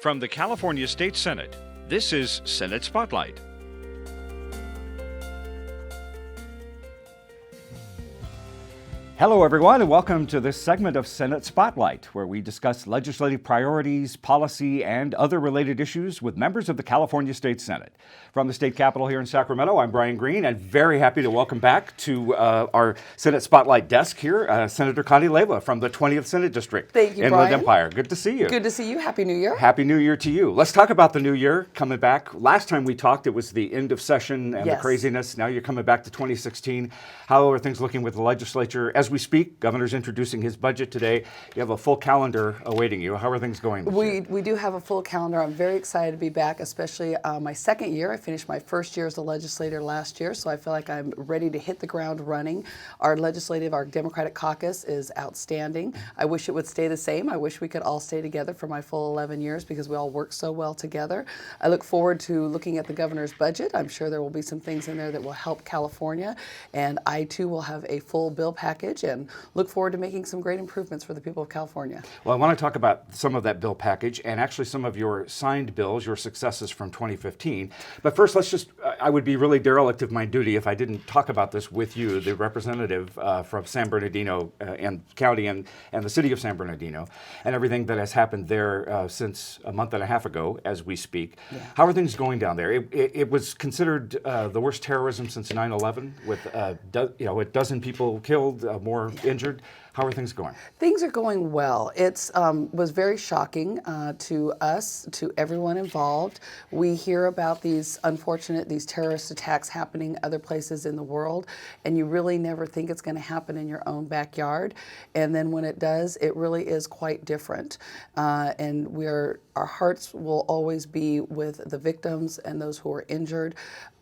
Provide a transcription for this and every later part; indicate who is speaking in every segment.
Speaker 1: From the California State Senate, this is Senate Spotlight.
Speaker 2: Hello, everyone, and welcome to this segment of Senate Spotlight, where we discuss legislative priorities, policy, and other related issues with members of the California State Senate. From the state capitol here in Sacramento, I'm Brian Green, and very happy to welcome back to our Senate Spotlight desk here, Senator Connie Leyva from the 20th Senate District.
Speaker 3: Thank you,
Speaker 2: Inland
Speaker 3: Brian.
Speaker 2: Empire. Good to see you.
Speaker 3: Good to see you. Happy New Year.
Speaker 2: Happy New Year to you. Let's talk about the new year coming back. Last time we talked, it was the end of session and the craziness. Now you're coming back to 2016. How are things looking with the legislature? As we speak, Governor's introducing his budget today. You have a full calendar awaiting you. How are things going this year?
Speaker 3: We do have a full calendar. I'm very excited to be back, especially my second year. I finished my first year as a legislator last year, so I feel like I'm ready to hit the ground running. Our Democratic caucus is outstanding. I wish it would stay the same. I wish we could all stay together for my full 11 years because we all work so well together. I look forward to looking at the governor's budget. I'm sure there will be some things in there that will help California, and I too will have a full bill package and look forward to making some great improvements for the people of California.
Speaker 2: Well, I want to talk about some of that bill package and actually some of your signed bills, your successes from 2015. But first, I would be really derelict of my duty if I didn't talk about this with you, the representative from San Bernardino and County and the city of San Bernardino, and everything that has happened there since a month and a half ago as we speak. Yeah. How are things going down there? It was considered the worst terrorism since 9/11 with a dozen people killed, more injured. How are things going?
Speaker 3: Things are going well. It was very shocking to us, to everyone involved. We hear about these terrorist attacks happening other places in the world, and you really never think it's going to happen in your own backyard. And then when it does, it really is quite different. And our hearts will always be with the victims and those who are injured.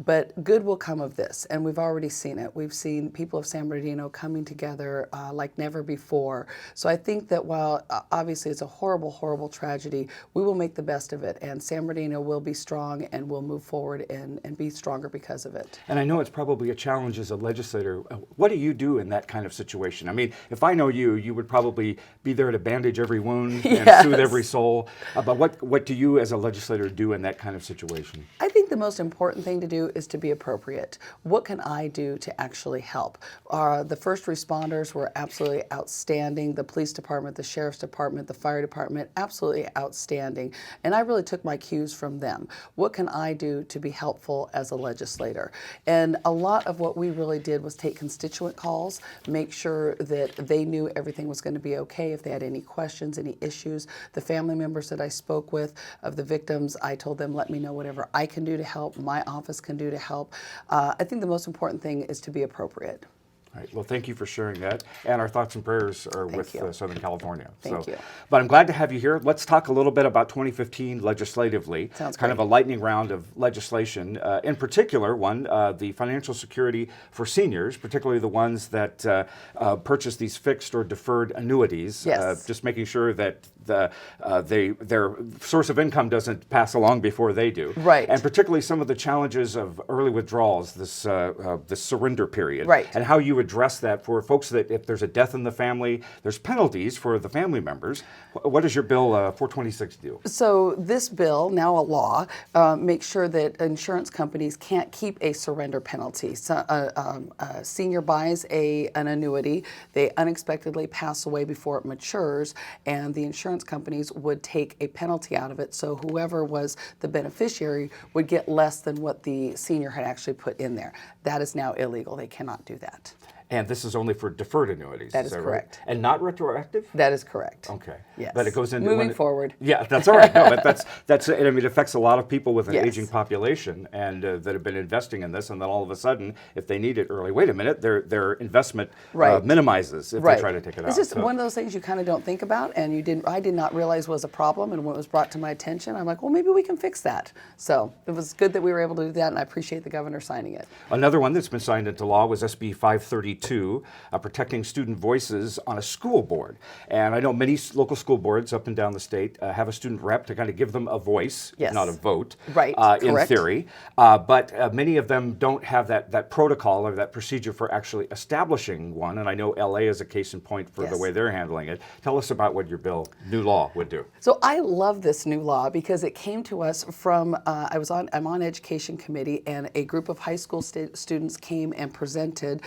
Speaker 3: But good will come of this, and we've already seen it. We've seen people of San Bernardino coming together like never before. So I think that while obviously it's a horrible, horrible tragedy, we will make the best of it, and San Bernardino will be strong and will move forward and be stronger because of it.
Speaker 2: And I know it's probably a challenge as a legislator. What do you do in that kind of situation? I mean, if I know you, you would probably be there to bandage every wound and soothe every soul. But what do you as a legislator do in that kind of situation?
Speaker 3: I think the most important thing to do is to be appropriate. What can I do to actually help? The first responders were absolutely outstanding. The police department, the sheriff's department, the fire department, absolutely outstanding. And I really took my cues from them. What can I do to be helpful as a legislator? And a lot of what we really did was take constituent calls, make sure that they knew everything was going to be okay. If they had any questions, any issues, the family members that I spoke with of the victims, I told them, let me know whatever I can do to help, my office can do to help. I think the most important thing is to be appropriate.
Speaker 2: All right. Well, thank you for sharing that. And our thoughts and prayers are with Southern California.
Speaker 3: Thank you.
Speaker 2: But I'm glad to have you here. Let's talk a little bit about 2015 legislatively.
Speaker 3: Sounds
Speaker 2: kind
Speaker 3: great.
Speaker 2: of a lightning round of legislation. In particular, the financial security for seniors, particularly the ones that purchase these fixed or deferred annuities.
Speaker 3: Yes.
Speaker 2: Just making sure that their source of income doesn't pass along before they do.
Speaker 3: Right.
Speaker 2: And particularly some of the challenges of early withdrawals, this surrender period.
Speaker 3: Right.
Speaker 2: And how you address that for folks that if there's a death in the family, there's penalties for the family members. What does your bill 426 do?
Speaker 3: So this bill, now a law, makes sure that insurance companies can't keep a surrender penalty. So, a senior buys an annuity, they unexpectedly pass away before it matures, and the insurance companies would take a penalty out of it, so whoever was the beneficiary would get less than what the senior had actually put in there. That is now illegal. They cannot do that.
Speaker 2: And this is only for deferred annuities.
Speaker 3: That is
Speaker 2: right?
Speaker 3: correct.
Speaker 2: And not retroactive?
Speaker 3: That is correct.
Speaker 2: Okay.
Speaker 3: Yes.
Speaker 2: But it goes into
Speaker 3: moving forward.
Speaker 2: Yeah, that's all right. No, but that's I mean, it affects a lot of people with an
Speaker 3: Yes.
Speaker 2: aging population and that have been investing in this, and then all of a sudden, if they need it early, wait a minute, their investment minimizes if they try to take it out.
Speaker 3: It's just one of those things you kind of don't think about, and I did not realize was a problem, and when it was brought to my attention, I'm like, well, maybe we can fix that. So it was good that we were able to do that, and I appreciate the governor signing it.
Speaker 2: Another one that's been signed into law was SB 532. SB 2, protecting student voices on a school board. And I know many local school boards up and down the state have a student rep to kind of give them a voice,
Speaker 3: Yes.
Speaker 2: not a vote,
Speaker 3: Right,
Speaker 2: in
Speaker 3: correct.
Speaker 2: theory. But many of them don't have that protocol or that procedure for actually establishing one. And I know LA is a case in point for the
Speaker 3: Yes.
Speaker 2: way they're handling it. Tell us about what your new law would do.
Speaker 3: So I love this new law because it came to us from, I'm on education committee, and a group of high school students came and presented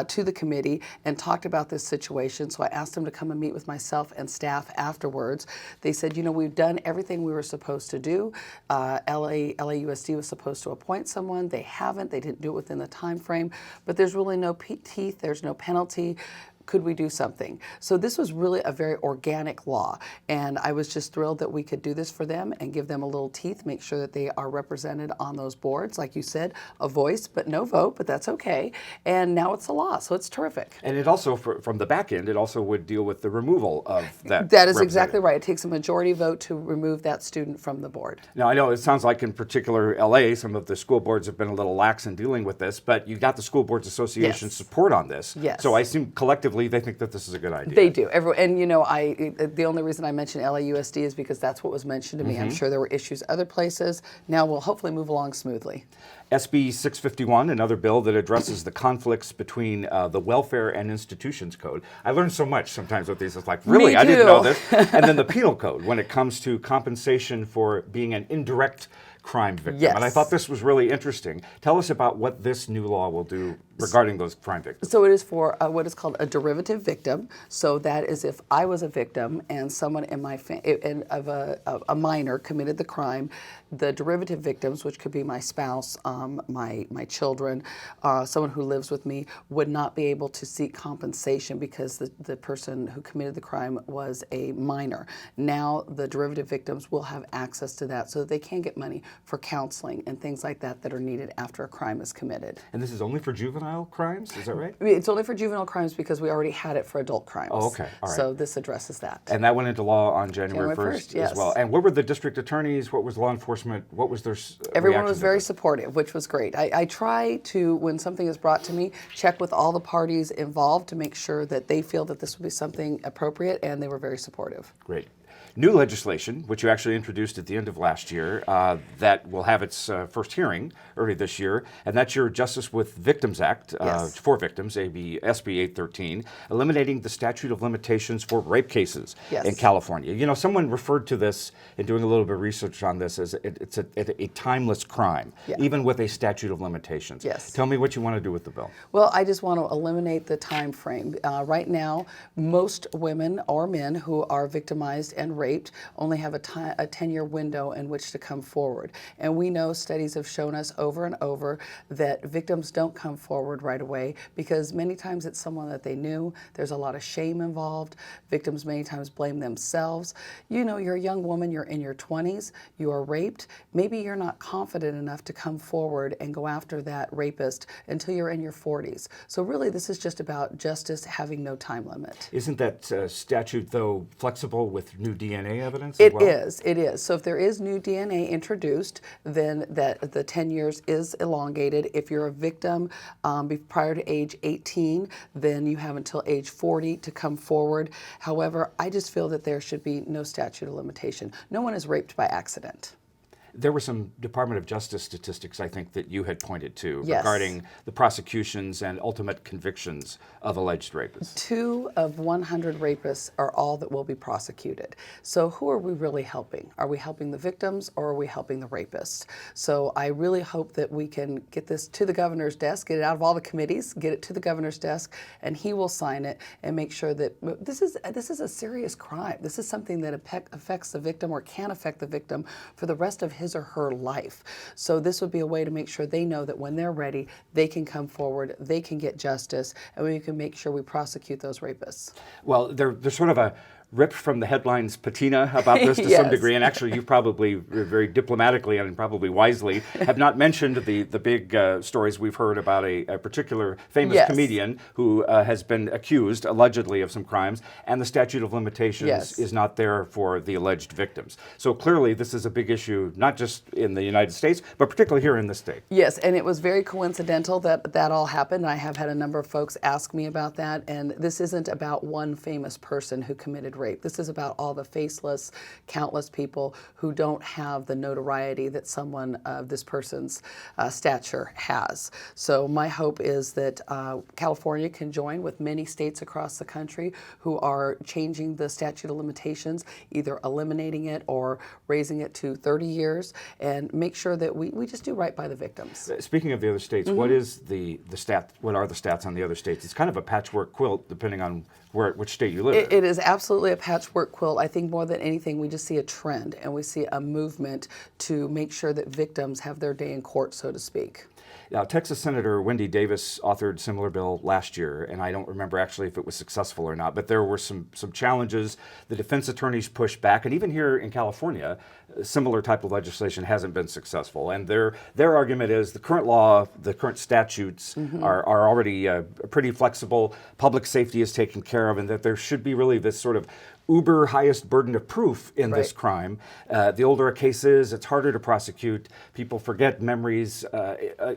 Speaker 3: to the committee and talked about this situation. So I asked them to come and meet with myself and staff afterwards. They said, we've done everything we were supposed to do. LAUSD was supposed to appoint someone. They haven't. They didn't do it within the time frame. But there's really no teeth. There's no penalty. Could we do something? So this was really a very organic law, and I was just thrilled that we could do this for them and give them a little teeth, make sure that they are represented on those boards. Like you said, a voice, but no vote, but that's okay. And now it's a law, so it's terrific.
Speaker 2: And it also, from the back end, it also would deal with the removal of that.
Speaker 3: That is exactly right. It takes a majority vote to remove that student from the board.
Speaker 2: Now, I know it sounds like in particular LA, some of the school boards have been a little lax in dealing with this, but you got the School Boards Association
Speaker 3: Yes.
Speaker 2: support on this.
Speaker 3: Yes.
Speaker 2: So I assume collectively they think that this is a good idea.
Speaker 3: They do. And the only reason I mentioned LAUSD is because that's what was mentioned to me. I'm sure there were issues other places. Now we'll hopefully move along smoothly.
Speaker 2: SB 651, another bill that addresses the conflicts between the Welfare and Institutions Code. I learned so much sometimes with these. It's like, really,
Speaker 3: Me
Speaker 2: I didn't know
Speaker 3: too.
Speaker 2: this. And then the Penal Code when it comes to compensation for being an indirect crime victim.
Speaker 3: Yes.
Speaker 2: And I thought this was really interesting. Tell us about what this new law will do regarding those crime victims.
Speaker 3: So it is for what is called a derivative victim. So that is if I was a victim and someone in my of a minor committed the crime, the derivative victims, which could be my spouse, my children, someone who lives with me, would not be able to seek compensation because the person who committed the crime was a minor. Now the derivative victims will have access to that so that they can get money for counseling and things like that that are needed after a crime is committed.
Speaker 2: And this is only for juvenile crimes, is that right?
Speaker 3: It's only for juvenile crimes because we already had it for adult crimes.
Speaker 2: Oh, okay. All right.
Speaker 3: So this addresses that.
Speaker 2: And that went into law on January
Speaker 3: January
Speaker 2: 1st
Speaker 3: 1st, yes.
Speaker 2: as well. And what were the district attorneys? What was law enforcement? What was their
Speaker 3: Everyone
Speaker 2: reaction
Speaker 3: was
Speaker 2: to
Speaker 3: very
Speaker 2: this?
Speaker 3: supportive, which was great. I try to, when something is brought to me, check with all the parties involved to make sure that they feel that this would be something appropriate, and they were very supportive.
Speaker 2: Great. New legislation, which you actually introduced at the end of last year, that will have its first hearing early this year, and that's your Justice with Victims Act
Speaker 3: Yes.
Speaker 2: for victims, SB 813, eliminating the statute of limitations for rape cases
Speaker 3: Yes.
Speaker 2: in California. Someone referred to this in doing a little bit of research on this as it's a timeless crime,
Speaker 3: Yeah.
Speaker 2: even with a statute of limitations.
Speaker 3: Yes.
Speaker 2: Tell me what you want to do with the bill.
Speaker 3: Well, I just want to eliminate the time frame. Right now, most women or men who are victimized and raped only have a 10-year window in which to come forward. And we know studies have shown us over and over that victims don't come forward right away because many times it's someone that they knew. There's a lot of shame involved. Victims many times blame themselves. You're a young woman, you're in your 20s, you are raped. Maybe you're not confident enough to come forward and go after that rapist until you're in your 40s. So really this is just about justice having no time limit.
Speaker 2: Isn't that statute, though, flexible with new DNA evidence as
Speaker 3: It
Speaker 2: well?
Speaker 3: is. So if there is new DNA introduced, then that the 10 years is elongated. If you're a victim prior to age 18, then you have until age 40 to come forward. However, I just feel that there should be no statute of limitation. No one is raped by accident.
Speaker 2: There were some Department of Justice statistics, I think, that you had pointed to
Speaker 3: Yes.
Speaker 2: regarding the prosecutions and ultimate convictions of alleged rapists.
Speaker 3: 2 of 100 rapists are all that will be prosecuted. So who are we really helping? Are we helping the victims or are we helping the rapists? So I really hope that we can get this to the governor's desk, get it out of all the committees, get it to the governor's desk, and he will sign it and make sure that this is a serious crime. This is something that affects the victim or can affect the victim for the rest of his or her life. So this would be a way to make sure they know that when they're ready, they can come forward, they can get justice, and we can make sure we prosecute those rapists.
Speaker 2: Well, there's sort of a ripped from the headlines patina about this to some degree, and actually you probably very diplomatically and probably wisely have not mentioned the big stories we've heard about a particular famous comedian who has been accused allegedly of some crimes, and the statute of limitations is not there for the alleged victims. So clearly this is a big issue, not just in the United States, but particularly here in the state.
Speaker 3: Yes, and it was very coincidental that that all happened. I have had a number of folks ask me about that, and this isn't about one famous person who committed rape. This is about all the faceless, countless people who don't have the notoriety that someone of this person's stature has. So my hope is that California can join with many states across the country who are changing the statute of limitations, either eliminating it or raising it to 30 years, and make sure that we just do right by the victims.
Speaker 2: Speaking of the other states, what is the stat? What are the stats on the other states? It's kind of a patchwork quilt, depending on which state you live in.
Speaker 3: It is absolutely a patchwork quilt. I think more than anything, we just see a trend and we see a movement to make sure that victims have their day in court, so to speak.
Speaker 2: Now, Texas Senator Wendy Davis authored a similar bill last year, and I don't remember actually if it was successful or not, but there were some challenges. The defense attorneys pushed back, and even here in California, a similar type of legislation hasn't been successful. And their argument is the current law, the current statutes are already pretty flexible, public safety is taken care of, and that there should be really this sort of uber highest burden of proof in this crime. The older a case is, it's harder to prosecute. People forget memories.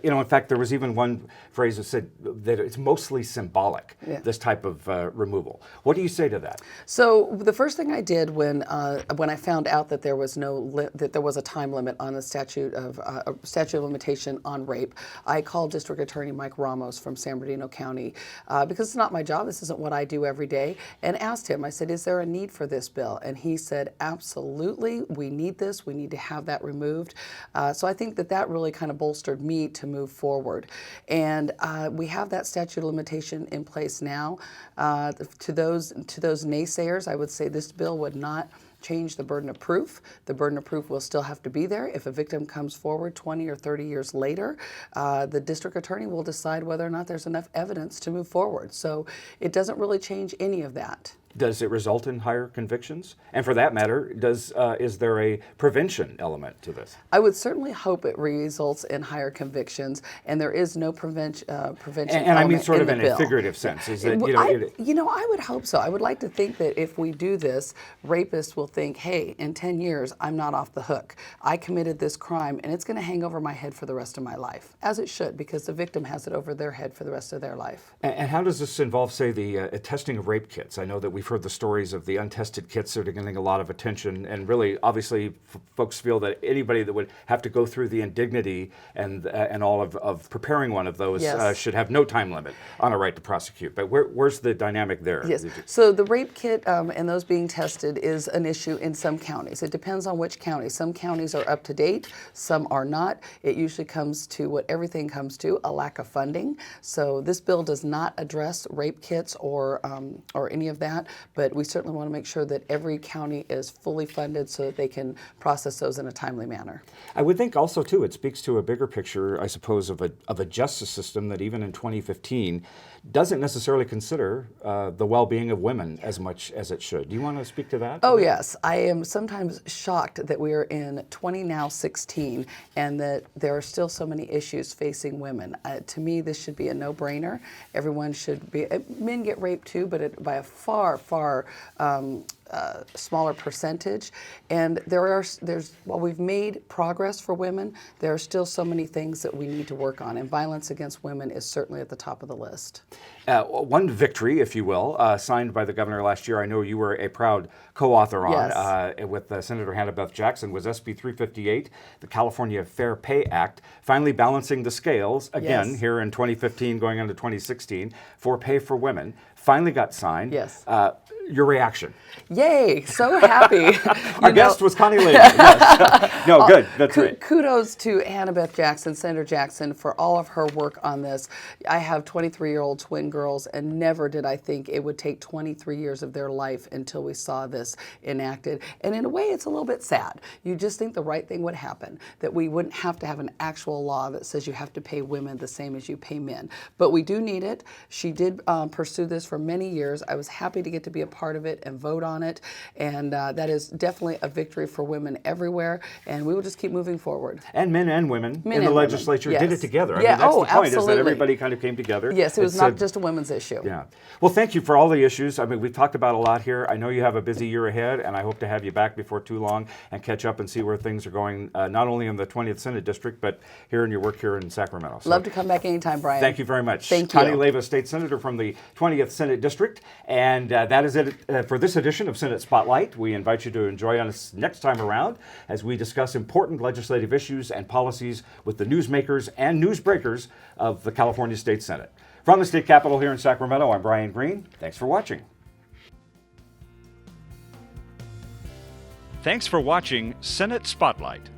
Speaker 2: In fact, there was even one phrase that said that it's mostly symbolic, this type of removal. What do you say to that?
Speaker 3: So the first thing I did when I found out that there was that there was a time limit on the statute of limitation on rape, I called District Attorney Mike Ramos from San Bernardino County because it's not my job. This isn't what I do every day, and asked him. I said, "Is there a need for this bill?" And he said, "Absolutely, we need this. We need to have that removed." So I think that really kind of bolstered me to move forward. And we have that statute of limitation in place now. To those naysayers, I would say this bill would not change the burden of proof. The burden of proof will still have to be there. If a victim comes forward 20 or 30 years later, the district attorney will decide whether or not there's enough evidence to move forward. So it doesn't really change any of that.
Speaker 2: Does it result in higher convictions? And for that matter, is there a prevention element to this?
Speaker 3: I would certainly hope it results in higher convictions, and there is no prevention
Speaker 2: and I mean sort of in a figurative sense. Is that,
Speaker 3: I would hope so. I would like to think that if we do this, rapists will think, hey, in 10 years, I'm not off the hook. I committed this crime, and it's going to hang over my head for the rest of my life, as it should, because the victim has it over their head for the rest of their life.
Speaker 2: And how does this involve, say, the testing of rape kits? I know that we've heard the stories of the untested kits that are getting a lot of attention, and really, obviously, folks feel that anybody that would have to go through the indignity and all of preparing one of those should have no time limit on a right to prosecute. But where's the dynamic there?
Speaker 3: Yes. So the rape kit and those being tested is an issue in some counties. It depends on which county. Some counties are up to date, some are not. It usually comes to what everything comes to, a lack of funding. So this bill does not address rape kits or any of that, but we certainly want to make sure that every county is fully funded so that they can process those in a timely manner.
Speaker 2: I would think also, too, it speaks to a bigger picture, I suppose, of a justice system that even in 2015 doesn't necessarily consider the well-being of women as much as it should. Do you want to speak to that?
Speaker 3: Oh, yes. I am sometimes shocked that we are in 2016 and that there are still so many issues facing women. To me, this should be a no-brainer. Everyone should be, men get raped too, but by a far, far smaller percentage. And while we've made progress for women, there are still so many things that we need to work on, and violence against women is certainly at the top of the list.
Speaker 2: One victory, if you will, signed by the governor last year, I know you were a proud co-author on, with Senator Hannah Beth Jackson, was SB 358, the California Fair Pay Act, finally balancing the scales, again, here in 2015 going into 2016, for pay for women, finally got signed.
Speaker 3: Yes.
Speaker 2: Your reaction?
Speaker 3: Yay, so happy.
Speaker 2: Our guest was Connie Leyva. Yes. No, good, that's right.
Speaker 3: Kudos to Hannah Beth Jackson, Senator Jackson, for all of her work on this. I have 23-year-old twin girls, and never did I think it would take 23 years of their life until we saw this enacted. And in a way, it's a little bit sad. You just think the right thing would happen, that we wouldn't have to have an actual law that says you have to pay women the same as you pay men. But we do need it. She did pursue this for many years. I was happy to get to be a part of it and vote on Senate, and that is definitely a victory for women everywhere, and we will just keep moving forward.
Speaker 2: And men and women
Speaker 3: Men
Speaker 2: in the
Speaker 3: and women,
Speaker 2: legislature
Speaker 3: yes.
Speaker 2: did it together. I
Speaker 3: Yeah,
Speaker 2: mean, that's the point, is that
Speaker 3: absolutely.
Speaker 2: everybody kind of came together.
Speaker 3: Yes, it was
Speaker 2: It's
Speaker 3: not just a women's issue.
Speaker 2: Yeah. Well, thank you for all the issues. I mean, we've talked about a lot here. I know you have a busy year ahead, and I hope to have you back before too long and catch up and see where things are going, not only in the 20th Senate District, but here in your work here in Sacramento. So
Speaker 3: Love to come back anytime, Brian.
Speaker 2: thank you very much.
Speaker 3: Thank you.
Speaker 2: Connie Leyva, State Senator from the 20th Senate District. And that is it for this edition of Senate Spotlight. We invite you to enjoy us next time around as we discuss important legislative issues and policies with the newsmakers and newsbreakers of the California State Senate. From the state capitol here in Sacramento, I'm Brian Green. Thanks for watching.
Speaker 1: Thanks for watching Senate Spotlight.